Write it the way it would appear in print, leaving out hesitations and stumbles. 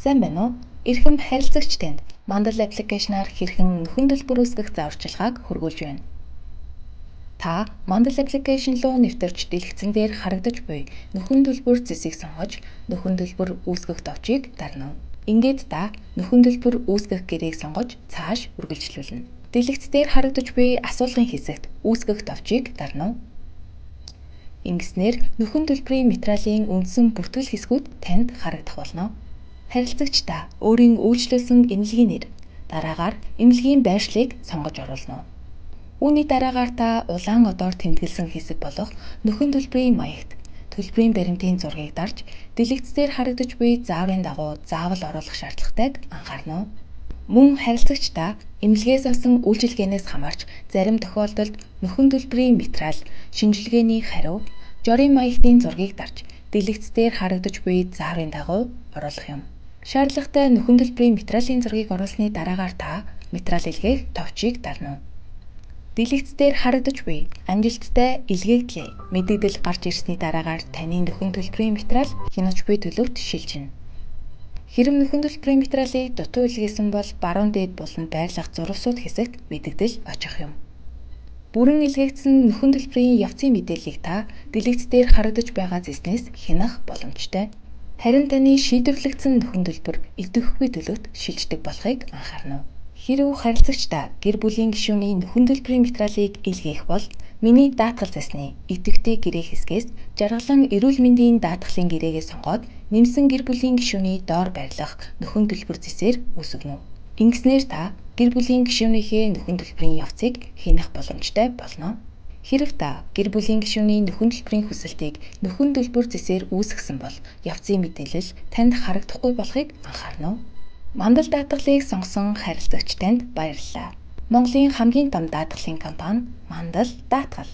Сайн байна уу? Эрхэм харилцагч танд Mandal аппликейшнаар хэрхэн нөхөн төлбөр үүсгэх зааварчилгааг хургуулж байна. Та Mandal аппликейшн руу нэвтэрч дэлгэцэн дээр харагдаж буй нөхөн төлбөр зэсийг сонгож нөхөн төлбөр үүсгэх товчийг дарна. Ингээд та нөхөн төлбөр үүсгэх гэрээг сонгож цааш үргэлжлүүлнэ. Дэлгэц дээр харагдаж буй асуулгын хэсэгт үүсгэх товчийг дарна. Ингэснээр нөхөн төлбөрийн материалын үндсэн бүртгэл хэсгүүд танд харагдах болно. Харилцагч та өөрийн үйлчлүүлсэн эмнэлгийн нэр, дараагаар эмнэлгийн байршлыг сонгож оруулна. Үүний дараагаар та улаан одоор тэмдэглэсэн хэсэг болох нөхөн төлбөрийн маягт төлбөрийн баримтын зургийг дарж дэлгэц дээр харагдаж буй зааврын дагуу заавал оруулах шаардлагатайг анхаарна. Мөн харилцагч та эмнэлгээс авсан үйлчилгээнээс хамаарч зарим тохиолдолд нөхөн төлбөрийн материал, шинжилгээний хариу, жорын маягтын зургийг дарж дэлгэц дээр харагдаж буй зааврын дагуу оруулах юм. Шаардлагатай нөхөн төлбөрийн материалын зургийг оруулсны дараагаар та материал илгээх товчийг дарна. Дэлгэц дээр харагдаж буй амжилттай илгээгдлээ мэдэгдэл гарч ирсний дараагаар таны нөхөн төлбөрийн материал хянаж буй төлөвт шилжинэ. Хэрэв нөхөн төлбөрийн материалыг дутуу илгээсэн бол баруун дээд болон байрлах зурвасууд хэсэгт мэдэгдэл очих юм. Бүрэн илгээгдсэн нөхөн төлбөрийн явцын мэдээллийг та дэлгэц дээр харагдаж байгаа зэснээс хянах боломжтой. Харин таны шийдвэрлэгдсэн нөхөн төлбөр идэвхгүй төлөвт шилждэг болохыг анхаарна. Хэрэв харилцагч та гэр бүлийн гишүүний нөхөн төлбөрийн материалыг илгээх бол миний даатгал засны идэвхтэй гэрээ хэсгээс жаргалан эрүүл мэндийн даатгалын гэрээгээ сонгоод нэмсэн гэр бүлийн гишүүний доор байрлах нөхөн төлбөр зэсээр үүсгэнэ. Ингэснээр та гэр бүлийн гишүүнийхээ нөхөн төлбөрийн явцыг хянах боломжтой болно. Хэрэв та гэр бүлийн гишүүний нөхөн төлбөрийн хүсэлтийг нөхөн төлбөр зэсээр үүсгэсэн бол явцын мэдээлэл танд харагдахгүй болохыг анхаарна. Mandal даатгалыг сонгосон харилцагч танд баярлалаа. Монголын хамгийн том даатгалын компани Mandal даатгал.